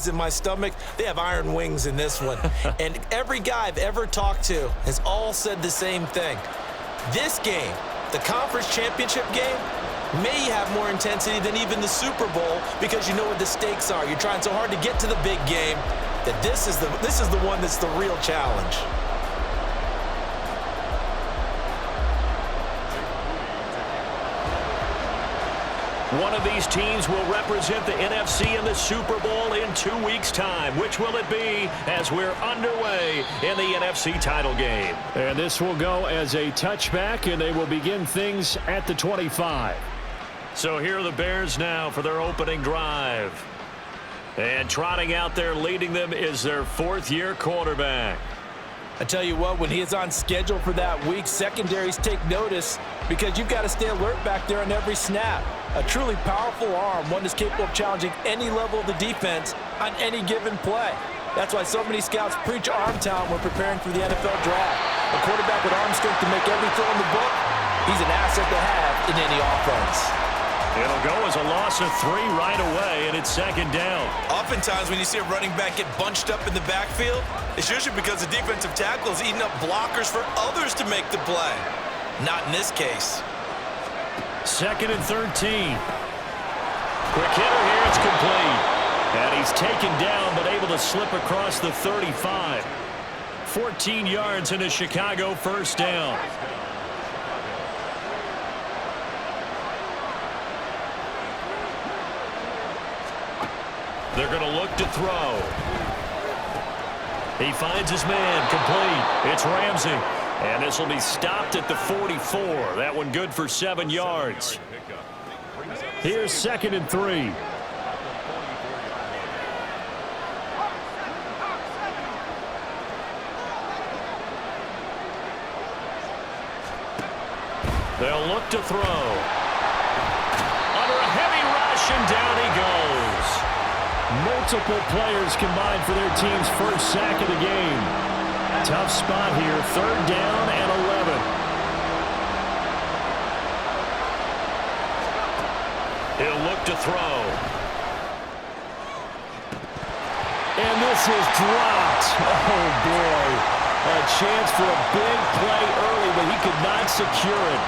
in my stomach, they have iron wings in this one. And every guy I've ever talked to has all said the same thing. This game, the conference championship game, may have more intensity than even the Super Bowl because you know what the stakes are. You're trying so hard to get to the big game that this is the one that's the real challenge. One of these teams will represent the NFC in the Super Bowl in 2 weeks' time. Which will it be as we're underway in the NFC title game? And this will go as a touchback, and they will begin things at the 25. So here are the Bears now for their opening drive. And trotting out there leading them is their fourth-year quarterback. I tell you what, when he is on schedule for that week, secondaries take notice because you've got to stay alert back there on every snap. A truly powerful arm, one that's capable of challenging any level of the defense on any given play. That's why so many scouts preach arm talent when preparing for the NFL draft. A quarterback with arm strength to make every throw in the book, he's an asset to have in any offense. It'll go as a loss of 3 right away, and it's second down. Oftentimes when you see a running back get bunched up in the backfield, it's usually because the defensive tackle is eating up blockers for others to make the play. Not in this case. Second and 13. Quick hitter here, it's complete. And he's taken down, but able to slip across the 35. 14 yards in a Chicago first down. They're going to look to throw. He finds his man, complete. It's Ramsey. And this will be stopped at the 44. That one good for 7 yards. Here's second and 3. They'll look to throw. Under a heavy rush, and down he goes. Multiple players combined for their team's first sack of the game. Tough spot here, third down and 11. He'll look to throw. And this is dropped. Oh, boy. A chance for a big play early, but he could not secure it.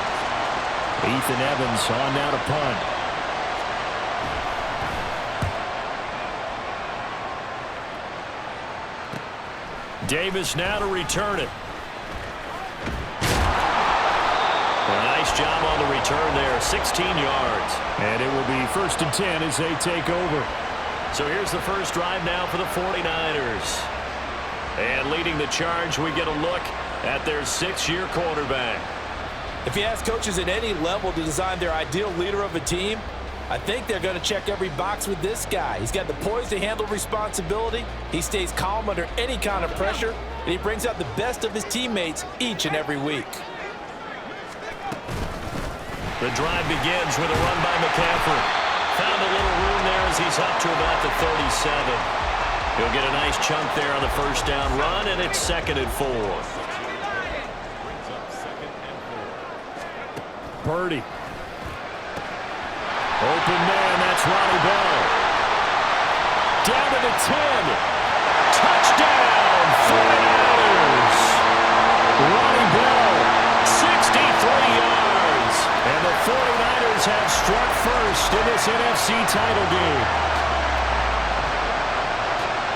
Ethan Evans on now to punt. Davis now to return it. A nice job on the return there, 16 yards. And it will be first and 10 as they take over. So here's the first drive now for the 49ers. And leading the charge, we get a look at their 6-year quarterback. If you ask coaches at any level to design their ideal leader of a team, I think they're going to check every box with this guy. He's got the poise to handle responsibility. He stays calm under any kind of pressure, and he brings out the best of his teammates each and every week. The drive begins with a run by McCaffrey. Found a little room there as he's up to about the 37. He'll get a nice chunk there on the first down run, and it's second and 4. Purdy. Open man, that's Ronnie Bell. Down to the 10. Touchdown, 49ers. Ronnie Bell. 63 yards. And the 49ers have struck first in this NFC title game.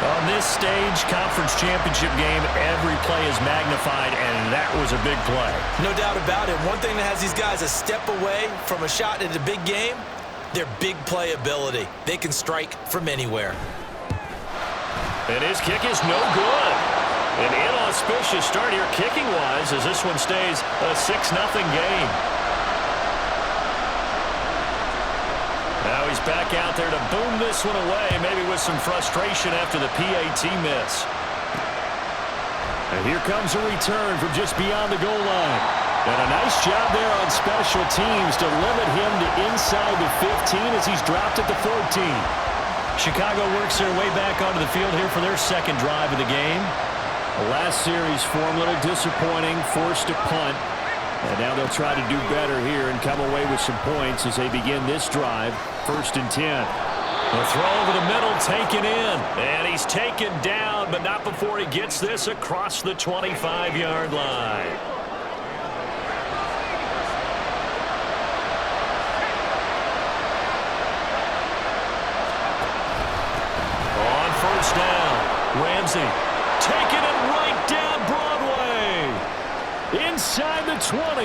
On this stage, conference championship game, every play is magnified, and that was a big play. No doubt about it. One thing that has these guys a step away from a shot at a big game, their big play ability. They can strike from anywhere. And his kick is no good. An inauspicious start here kicking-wise as this one stays a 6-0 game. Now he's back out there to boom this one away, maybe with some frustration after the PAT miss. And here comes a return from just beyond the goal line. And a nice job there on special teams to limit him to inside the 15 as he's dropped at the 14. Chicago works their way back onto the field here for their second drive of the game. The last series form a little disappointing, forced to punt. And now they'll try to do better here and come away with some points as they begin this drive, first and 10. The throw over the middle taken in. And he's taken down, but not before he gets this across the 25-yard line. On first down, Ramsey taking it right down Broadway. Inside the 20.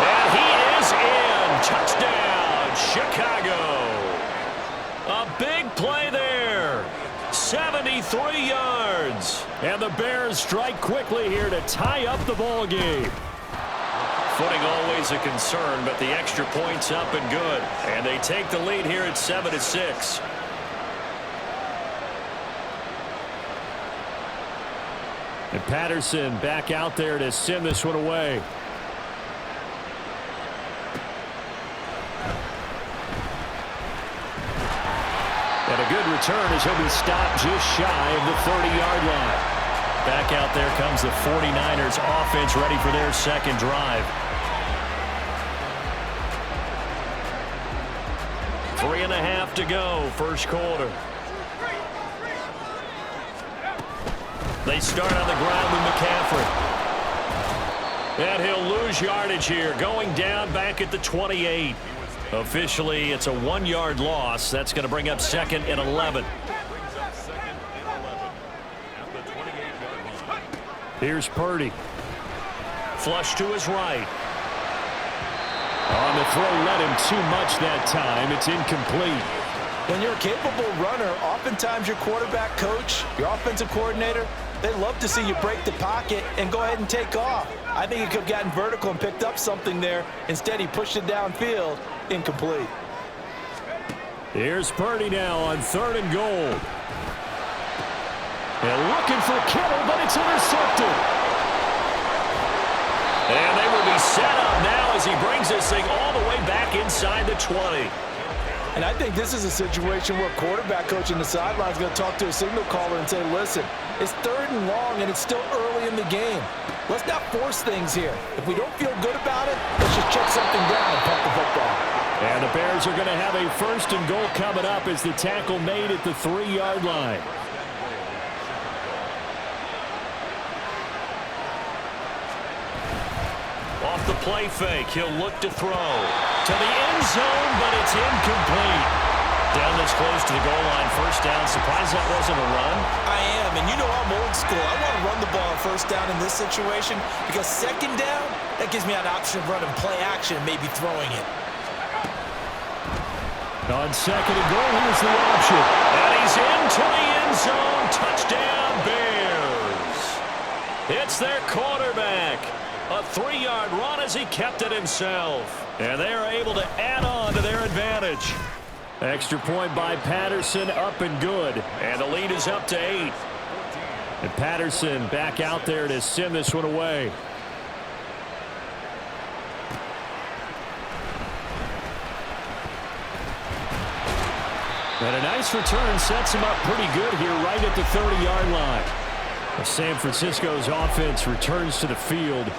And he is in. Touchdown, Chicago. A big play there. 73 yards. And the Bears strike quickly here to tie up the ball game. Footing always a concern, but the extra point's up and good. And they take the lead here at 7-6. And Patterson back out there to send this one away. And a good return as he'll be stopped just shy of the 30-yard line. Back out there comes the 49ers offense ready for their second drive. 3.5 to go, first quarter. They start on the ground with McCaffrey. And he'll lose yardage here, going down back at the 28. Officially, it's a 1-yard loss. That's going to bring up 2nd and 11. Here's Purdy. Flush to his right. On the throw, let him too much that time. It's incomplete. When you're a capable runner, oftentimes your quarterback coach, your offensive coordinator, they love to see you break the pocket and go ahead and take off. I think he could have gotten vertical and picked up something there. Instead, he pushed it downfield. Incomplete. Here's Purdy now on 3rd and goal. And looking for Kittle, but it's intercepted. And they will be set up now as he brings this thing all the way back inside the 20. And I think this is a situation where quarterback coach in the sideline is going to talk to a signal caller and say, listen, it's 3rd and long and it's still early in the game. Let's not force things here. If we don't feel good about it, let's just check something down and punt the football. And the Bears are going to have a 1st and goal coming up as the tackle made at the 3-yard line. Off the play fake, he'll look to throw to the end zone, but it's incomplete. Down this close to the goal line, first down. Surprised that wasn't a run? I am, and you know I'm old school. I want to run the ball on first down in this situation because second down, that gives me an option of running play action and maybe throwing it. On 2nd and goal, here's the option. And he's into the end zone. Touchdown, Bears. It's their quarterback. A 3-yard run as he kept it himself. And they are able to add on to their advantage. Extra point by Patterson, up and good. And the lead is up to 8. And Patterson back out there to send this one away. And a nice return sets him up pretty good here right at the 30-yard line. San Francisco's offense returns to the field.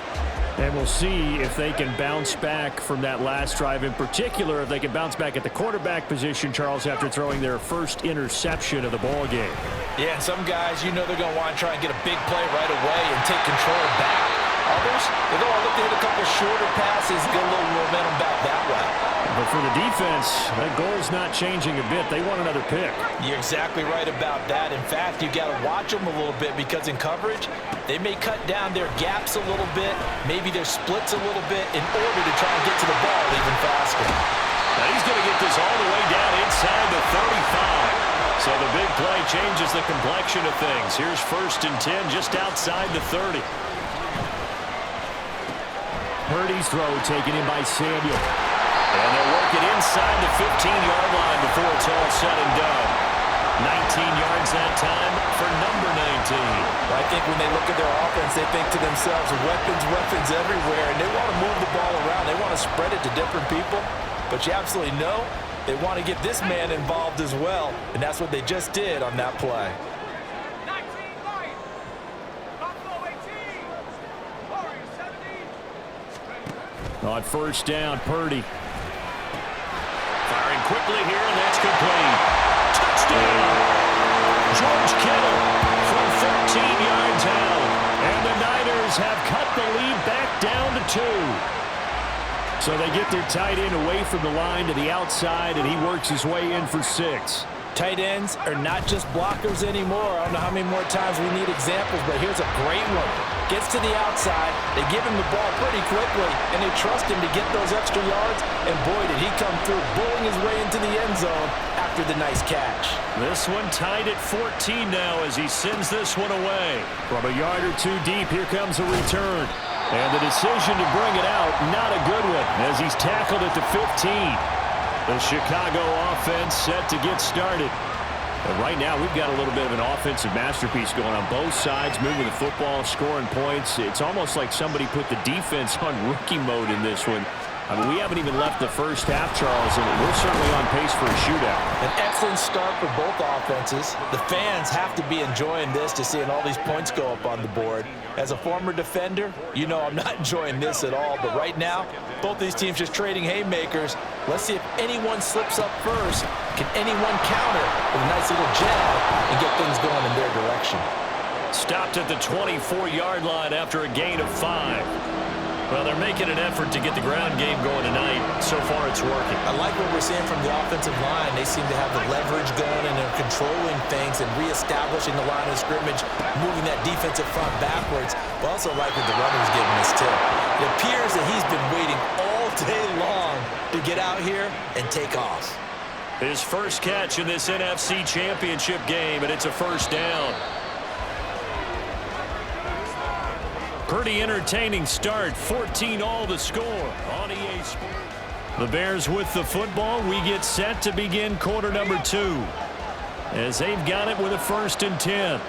And we'll see if they can bounce back from that last drive. In particular, if they can bounce back at the quarterback position, Charles, after throwing their first interception of the ball game. Yeah, and some guys, you know they're going to want to try and get a big play right away and take control back. Others, they're going to look to hit a couple shorter passes, get a little momentum back that way. But for the defense, that goal's not changing a bit. They want another pick. You're exactly right about that. In fact, you got to watch them a little bit because in coverage, they may cut down their gaps a little bit, maybe their splits a little bit in order to try and get to the ball even faster. Now he's going to get this all the way down inside the 35. So the big play changes the complexion of things. Here's 1st and 10 just outside the 30. Purdy's throw taken in by Samuel. And they'll work it inside the 15-yard line before it's all said and done. 19 yards that time for number 19. Well, I think when they look at their offense, they think to themselves, weapons everywhere, and they want to move the ball around. They want to spread it to different people, but you absolutely know they want to get this man involved as well, and that's what they just did on that play. On first down, Purdy. Firing quickly here, and that's complete. Touchdown! George Kittle from 13 yards out. And the Niners have cut the lead back down to 2. So they get their tight end away from the line to the outside, and he works his way in for 6. Tight ends are not just blockers anymore. I don't know how many more times we need examples, but here's a great one. Gets to the outside, they give him the ball pretty quickly, and they trust him to get those extra yards, and boy, did he come through, bulling his way into the end zone after the nice catch. This one tied at 14 now as he sends this one away. From a yard or 2 deep, here comes a return. And the decision to bring it out, not a good one, as he's tackled at the 15. The Chicago offense set to get started. And right now, we've got a little bit of an offensive masterpiece going on both sides, moving the football, scoring points. It's almost like somebody put the defense on rookie mode in this one. I mean, we haven't even left the first half, Charles, and we're certainly on pace for a shootout. An excellent start for both offenses. The fans have to be enjoying this, just seeing all these points go up on the board. As a former defender, you know I'm not enjoying this at all. But right now, both these teams just trading haymakers. Let's see if anyone slips up first. Can anyone counter with a nice little jab and get things going in their direction? Stopped at the 24-yard line after a gain of 5. Well, they're making an effort to get the ground game going tonight. So far, it's working. I like what we're seeing from the offensive line. They seem to have the leverage going, and they're controlling things and reestablishing the line of scrimmage, moving that defensive front backwards. But also like what the runner's giving us, too. It appears that he's been waiting all day long to get out here and take off. His first catch in this NFC Championship game, and it's a first down. Pretty entertaining start. 14-all the score on EA Sports. The Bears with the football. We get set to begin quarter number 2 as they've got it with a 1st and 10.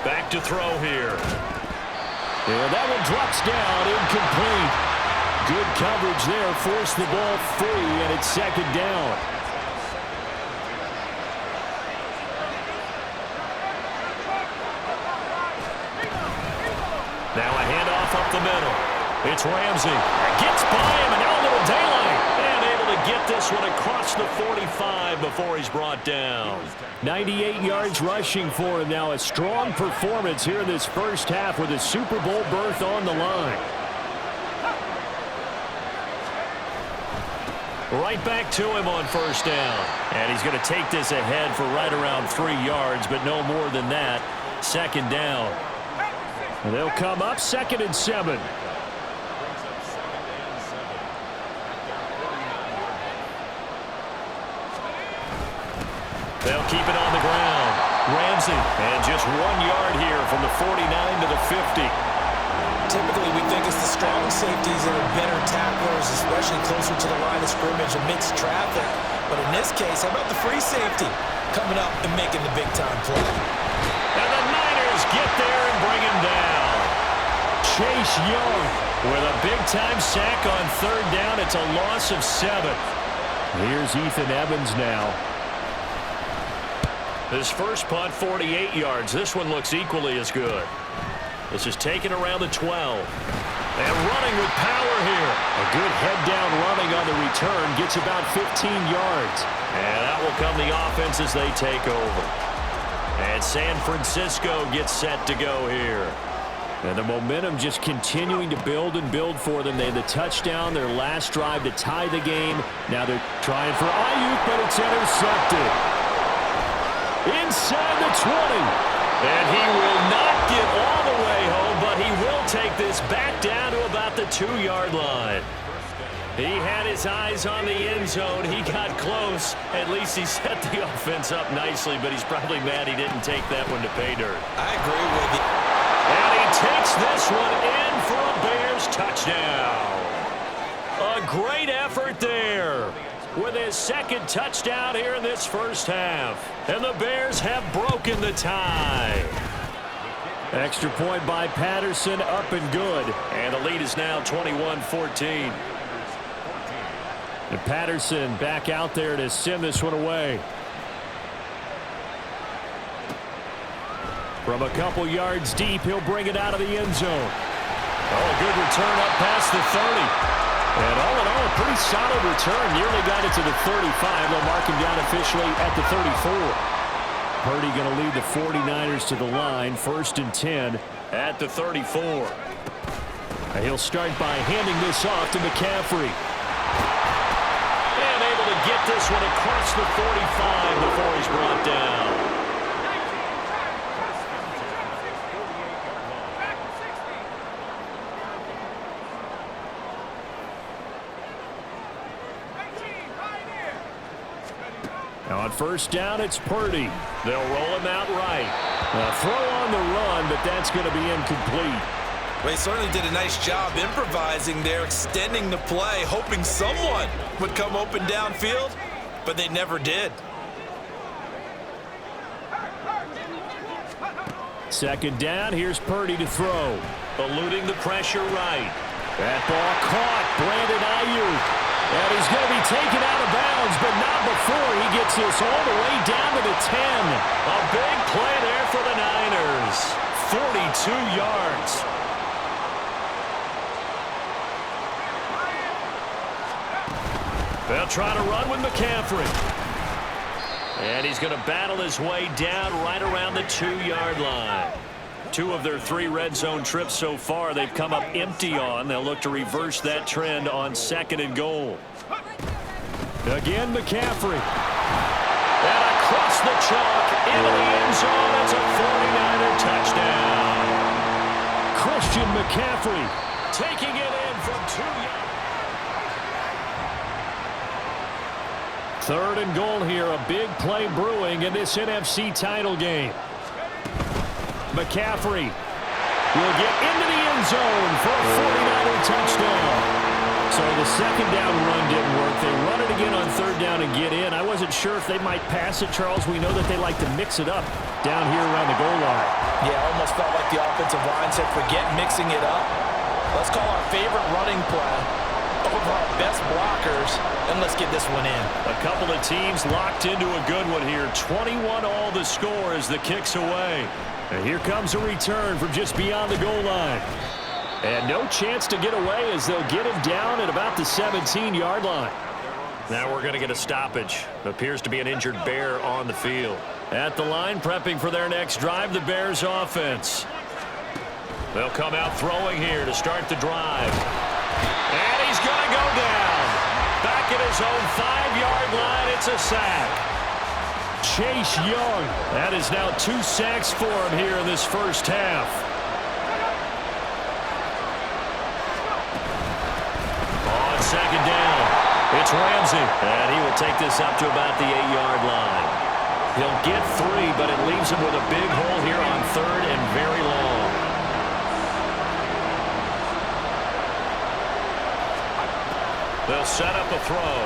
Back to throw here. Yeah, that one drops down, incomplete. Good coverage there, forced the ball free, and it's 2nd down. Now a handoff up the middle. It's Ramsey. Gets by him, and now a little daylight. And able to get this one across the 45 before he's brought down. 98 yards rushing for him now. A strong performance here in this first half with a Super Bowl berth on the line. Right back to him on 1st down. And he's going to take this ahead for right around 3 yards, but no more than that. 2nd down. And they'll come up 2nd and 7. They'll keep it on the ground. Ramsey, and just 1 yard here from the 49 to the 50. Typically, we think it's the strong safeties that are better tacklers, especially closer to the line of scrimmage amidst traffic. But in this case, how about the free safety coming up and making the big-time play? And the Niners get there and bring him down. Chase Young with a big-time sack on 3rd down. It's a loss of 7. Here's Ethan Evans now. His first punt, 48 yards. This one looks equally as good. This is taken around the 12. And running with power here. A good head-down running on the return. Gets about 15 yards. And that will come the offense as they take over. And San Francisco gets set to go here. And the momentum just continuing to build and build for them. They had the touchdown, their last drive to tie the game. Now they're trying for Ayuk, but it's intercepted. Inside the 20. And he will not get all the way home, but he will take this back down to about the 2-yard line. He had his eyes on the end zone. He got close. At least he set the offense up nicely, but he's probably mad he didn't take that one to pay dirt. I agree with you. And he takes this one in for a Bears touchdown. A great effort there with his 2nd touchdown here in this first half. And the Bears have broken the tie. Extra point by Patterson, up and good. And the lead is now 21-14. And Patterson back out there to send this one away. From a couple yards deep, he'll bring it out of the end zone. Oh, a good return up past the 30. And all in all, pretty solid return. Nearly got it to the 35. They'll mark him down officially at the 34. Purdy going to lead the 49ers to the line. 1st and 10 at the 34. He'll start by handing this off to McCaffrey. And able to get this one across the 45 before he's brought down. Now on 1st down, it's Purdy. They'll roll him out right. A throw on the run, but that's going to be incomplete. Well, he certainly did a nice job improvising there, extending the play, hoping someone would come open downfield, but they never did. 2nd down, here's Purdy to throw. Eluding the pressure right. That ball caught. Brandon Ayuk. And he's going to be taken out of bounds, but not before he gets this all the way down to the 10. A big play there for the Niners. 42 yards. They'll try to run with McCaffrey. And he's going to battle his way down right around the 2-yard line. 2 of their 3 red zone trips so far they've come up empty on. They'll look to reverse that trend on 2nd and goal. Again, McCaffrey. And across the chalk into the end zone. It's a 49er touchdown. Christian McCaffrey taking it in from 2 yards. 3rd and goal here. A big play brewing in this NFC title game. McCaffrey will get into the end zone for a 49er touchdown. So the 2nd down run didn't work. They run it again on 3rd down and get in. I wasn't sure if they might pass it, Charles. We know that they like to mix it up down here around the goal line. Yeah, almost felt like the offensive line said, forget mixing it up. Let's call our favorite running play over our best blockers, and let's get this one in. A couple of teams locked into a good one here. 21 all the score as the kick's away. And here comes a return from just beyond the goal line. And no chance to get away as they'll get him down at about the 17-yard line. Now we're going to get a stoppage. Appears to be an injured Bear on the field. At the line, prepping for their next drive, the Bears offense. They'll come out throwing here to start the drive. And he's going to go down. Back at his own 5-yard line, it's a sack. Chase Young. That is now 2 sacks for him here in this first half. On 2nd down, it's Ramsey. And he will take this up to about the 8-yard line. He'll get 3, but it leaves him with a big hole here on 3rd and very long. They'll set up a throw.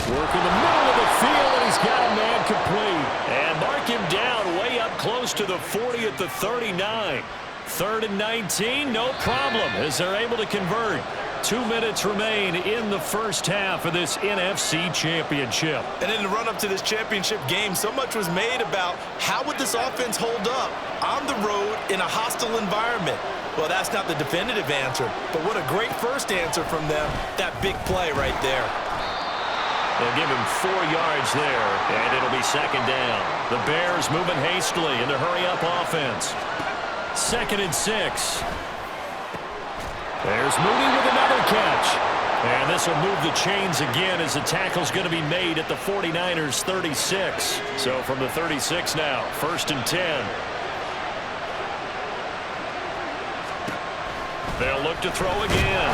Work in the middle of the field, and he's got a man complete. And mark him down way up close to the 40 at the 39. 3rd and 19, no problem, as they're able to convert. 2 minutes remain in the first half of this NFC Championship. And in the run-up to this championship game, so much was made about how would this offense hold up on the road in a hostile environment. Well, that's not the definitive answer, but what a great first answer from them, that big play right there. They'll give him 4 yards there, and it'll be 2nd down. The Bears moving hastily in the hurry-up offense. 2nd and 6. There's Mooney with another catch. And this will move the chains again as the tackle's going to be made at the 49ers' 36. So from the 36 now, 1st and 10. They'll look to throw again.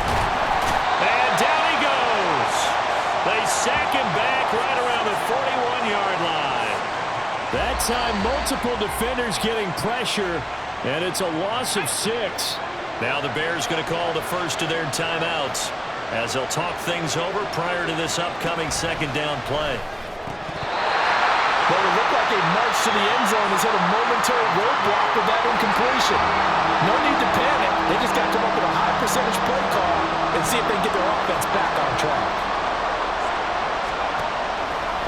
And down he goes. They sack him back right around the 41-yard line. That time, multiple defenders getting pressure, and it's a loss of 6. Now the Bears going to call the first of their timeouts as they'll talk things over prior to this upcoming 2nd down play. Well, it looked like a march to the end zone has hit a momentary roadblock with that incompletion. No need to panic. They just got to come up with a high percentage play call and see if they can get their offense back on track.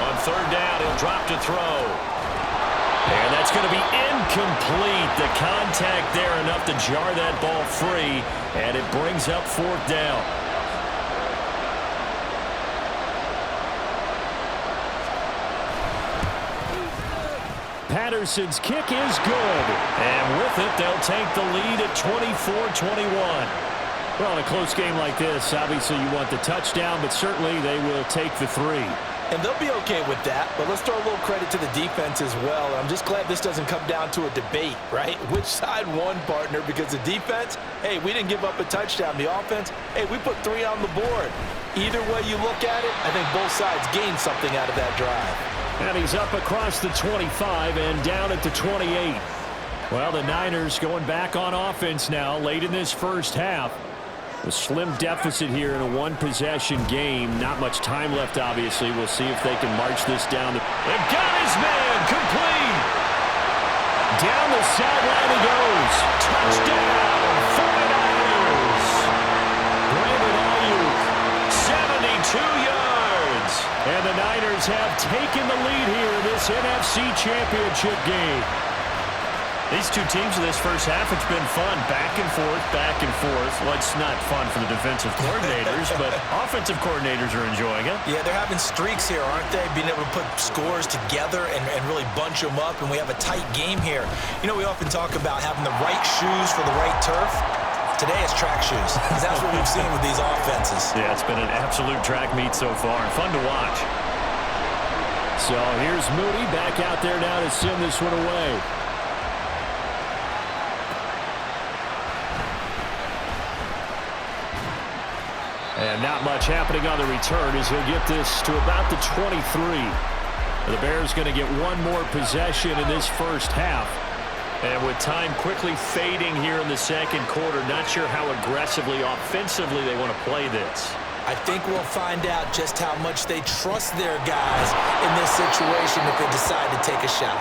On 3rd down, he'll drop to throw. And that's going to be incomplete. The contact there enough to jar that ball free, and it brings up fourth down. Patterson's kick is good. And with it, they'll take the lead at 24-21. Well, in a close game like this, obviously you want the touchdown, but certainly they will take the 3. And they'll be okay with that, but let's throw a little credit to the defense as well. And I'm just glad this doesn't come down to a debate, right? Which side won, partner? Because the defense, hey, we didn't give up a touchdown. The offense, hey, we put 3 on the board. Either way you look at it, I think both sides gained something out of that drive. And he's up across the 25 and down at the 28. Well, the Niners going back on offense now late in this first half. A slim deficit here in a one-possession game. Not much time left, obviously. We'll see if they can march this down. They've got his man complete. Down the sideline he goes. Touchdown, 49ers. Brandon Ayuk, 72 yards. And the Niners have taken the lead here in this NFC Championship game. These two teams in this first half, it's been fun. Back and forth, back and forth. Well, it's not fun for the defensive coordinators, but offensive coordinators are enjoying it. Yeah, they're having streaks here, aren't they? Being able to put scores together and really bunch them up, and we have a tight game here. You know, we often talk about having the right shoes for the right turf. Today it's track shoes, because that's what we've seen with these offenses. Yeah, it's been an absolute track meet so far, and fun to watch. So here's Moody back out there now to send this one away. And not much happening on the return as he'll get this to about the 23. The Bears going to get one more possession in this first half. And with time quickly fading here in the second quarter, not sure how aggressively, offensively they want to play this. I think we'll find out just how much they trust their guys in this situation if they decide to take a shot.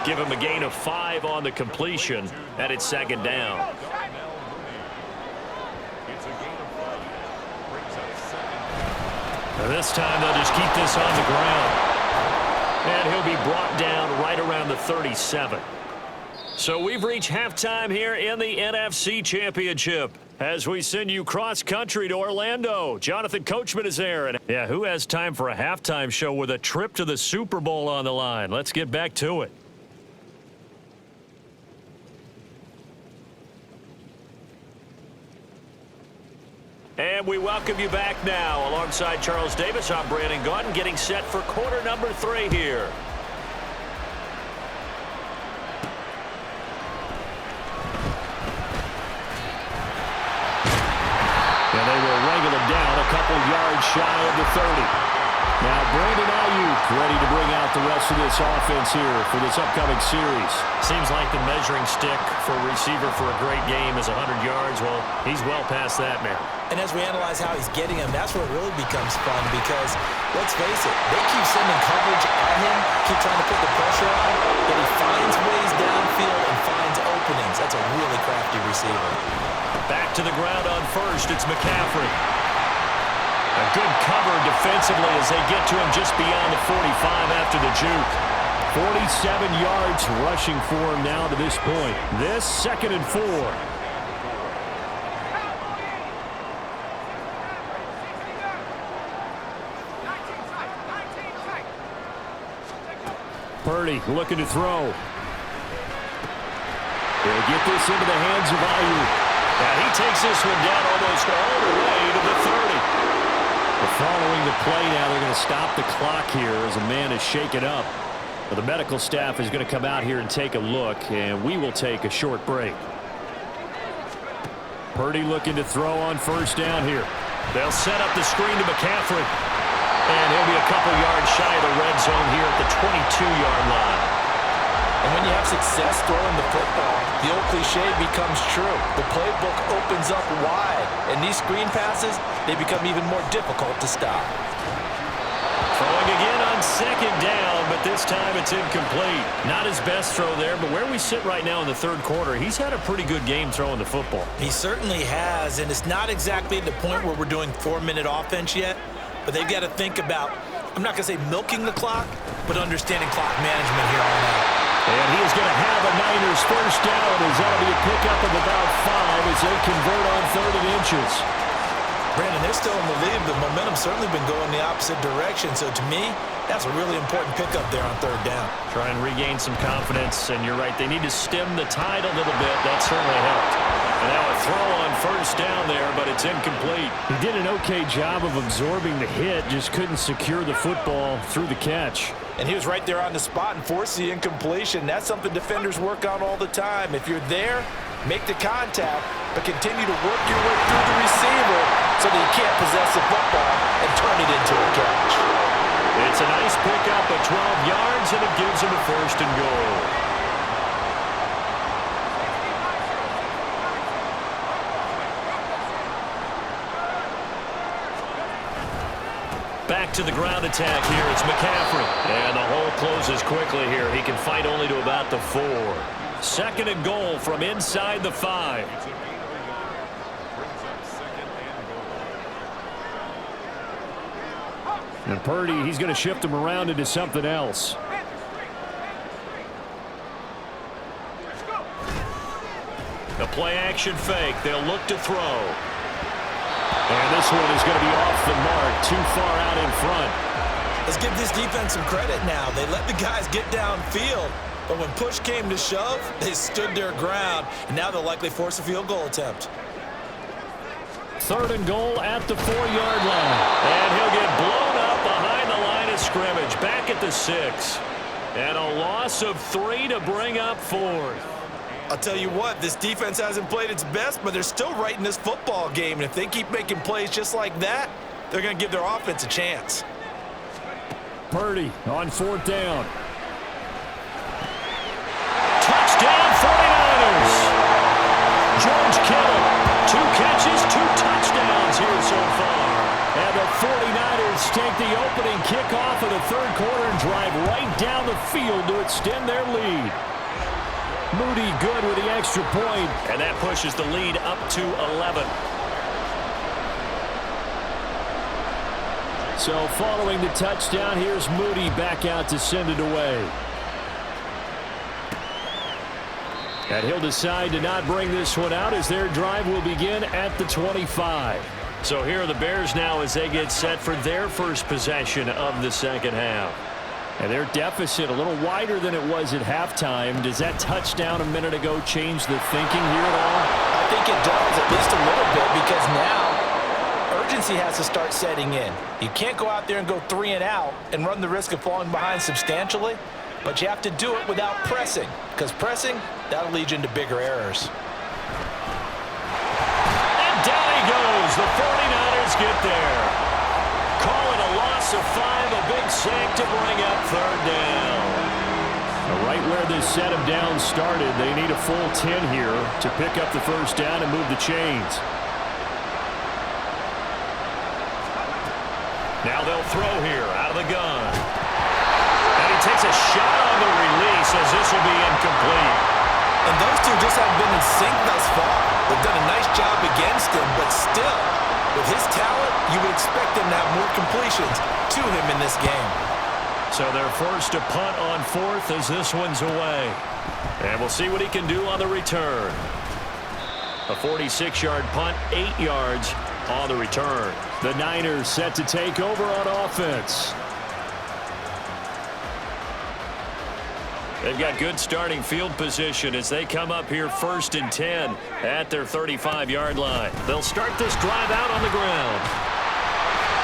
Give him a gain of 5 on the completion, and it's second down. This time they'll just keep this on the ground. And he'll be brought down right around the 37. So we've reached halftime here in the NFC Championship as we send you cross-country to Orlando. Jonathan Coachman is there. And yeah, who has time for a halftime show with a trip to the Super Bowl on the line? Let's get back to it. And we welcome you back now. Alongside Charles Davis, I'm Brandon Gaudin, getting set for quarter number 3 here. And they will wrangle him down a couple yards shy of the 30. Now Brandon Ayuk ready to bring out the rest of this offense here for this upcoming series. Seems like the measuring stick for a receiver for a great game is 100 yards. Well, he's well past that now. And as we analyze how he's getting him, that's where it really becomes fun because, let's face it, they keep sending coverage at him, keep trying to put the pressure on, but he finds ways downfield and finds openings. That's a really crafty receiver. Back to the ground on first, it's McCaffrey. A good cover defensively as they get to him just beyond the 45 after the juke. 47 yards rushing for him now to this point. This 2nd and 4. Purdy looking to throw. They'll get this into the hands of Ayuk. And he takes this one down almost all the way to the 30. Following the play now, they're going to stop the clock here as a man is shaken up. But the medical staff is going to come out here and take a look, and we will take a short break. Purdy looking to throw on first down here. They'll set up the screen to McCaffrey. And he'll be a couple yards shy of the red zone here at the 22-yard line. And when you have success throwing the football, the old cliche becomes true. The playbook opens up wide, and these screen passes, they become even more difficult to stop. Throwing again on second down, but this time it's incomplete. Not his best throw there, but where we sit right now in the third quarter, he's had a pretty good game throwing the football. He certainly has, and it's not exactly at the point where we're doing 4-minute offense yet, but they've got to think about I'm not going to say milking the clock, but understanding clock management here on out. And he is going to have a Niners first down as that'll be a pickup of about 5 as they convert on 3rd and inches. Brandon, they're still in the lead. The momentum's certainly been going the opposite direction. So to me, that's a really important pickup there on 3rd down. Try and regain some confidence, and you're right. They need to stem the tide a little bit. That certainly helped. And now a throw on first down there, but it's incomplete. He did an okay job of absorbing the hit, just couldn't secure the football through the catch. And he was right there on the spot and forced the incompletion. That's something defenders work on all the time. If you're there, make the contact, but continue to work your way through the receiver so that you can't possess the football and turn it into a catch. It's a nice pickup of 12 yards, and it gives him a 1st and goal. Back to the ground attack here. It's McCaffrey. And the hole closes quickly here. He can fight only to about the 4. 2nd and goal from inside the 5. And Purdy, he's going to shift him around into something else. The play action fake. They'll look to throw. And this one is going to be off the mark, too far out in front. Let's give this defense some credit now. They let the guys get downfield, but when push came to shove, they stood their ground, and now they'll likely force a field goal attempt. 3rd and goal at the 4-yard line. And he'll get blown up behind the line of scrimmage, back at the 6. And a loss of 3 to bring up 4th. I'll tell you what, this defense hasn't played its best, but they're still right in this football game. And if they keep making plays just like that, they're going to give their offense a chance. Purdy on 4th down. Touchdown 49ers. George Kittle, 2 catches, 2 touchdowns here so far. And the 49ers take the opening kickoff of the 3rd quarter and drive right down the field to extend their lead. Moody good with the extra point. And that pushes the lead up to 11. So following the touchdown, here's Moody back out to send it away. And he'll decide to not bring this one out as their drive will begin at the 25. So here are the Bears now as they get set for their first possession of the 2nd half. And their deficit a little wider than it was at halftime. Does that touchdown a minute ago change the thinking here at all? I think it does, at least a little bit, because now urgency has to start setting in. You can't go out there and go 3 and out and run the risk of falling behind substantially, but you have to do it without pressing, because pressing, that'll lead you into bigger errors. And down he goes. The 49ers get there. Call it a loss of 5, a big sack to bring up 3rd down. Right where this set of downs started, they need a full 10 here to pick up the first down and move the chains. Now they'll throw here out of the gun. And he takes a shot on the release as this will be incomplete. And those two just haven't been in sync thus far. They've done a nice job against him, but still, with his talent, you would expect him to have more completions to him in this game. So they're forced to punt on 4th as this one's away. And we'll see what he can do on the return. A 46-yard punt, 8 yards on the return. The Niners set to take over on offense. They've got good starting field position as they come up here 1st and 10 at their 35-yard line. They'll start this drive out on the ground.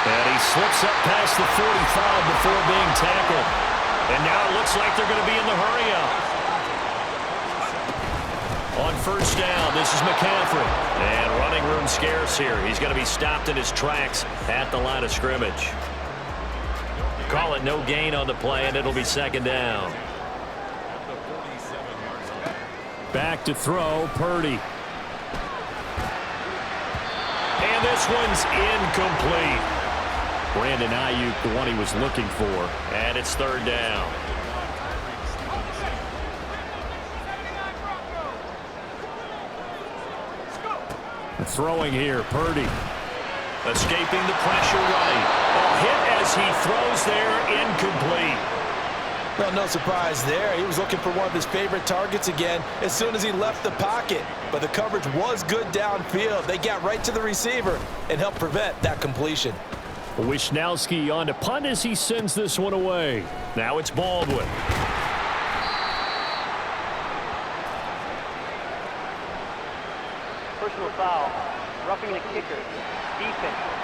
And he slips up past the 45 before being tackled. And now it looks like they're going to be in the hurry-up. On 1st down, this is McCaffrey. And running room scarce here. He's going to be stopped in his tracks at the line of scrimmage. Call it no gain on the play, and it'll be 2nd down. Back to throw, Purdy. And this one's incomplete. Brandon Ayuk, the one he was looking for. And it's 3rd down. Throwing here, Purdy. Escaping the pressure right. A hit as as he throws there, incomplete. Well, no surprise there. He was looking for one of his favorite targets again as soon as he left the pocket. But the coverage was good downfield. They got right to the receiver and helped prevent that completion. Wisnowski on to punt as he sends this one away. Now it's Baldwin. Personal foul. Roughing the kicker. Defense.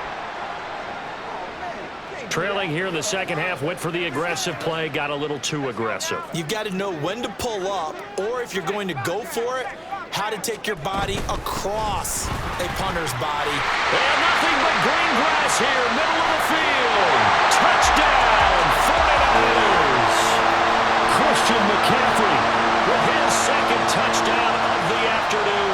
Trailing here in the second half, went for the aggressive play, got a little too aggressive. You've got to know when to pull up, or if you're going to go for it, how to take your body across a punter's body. And nothing but green grass here, middle of the field. Touchdown, 49ers. Christian McCaffrey with his second touchdown of the afternoon.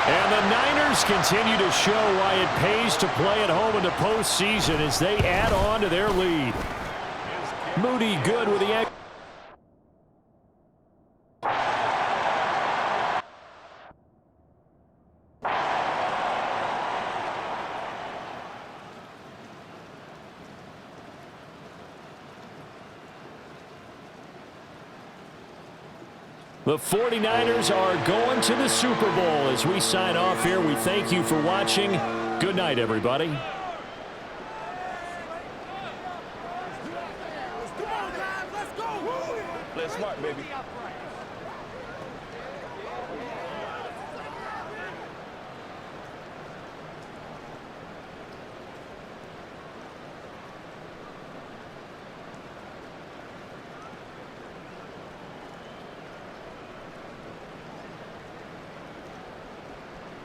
And the Niners continue to show why it pays to play at home in the postseason as they add on to their lead. Moody good with the... The 49ers are going to the Super Bowl. As we sign off here, we thank you for watching. Good night, everybody. Let's smart, baby.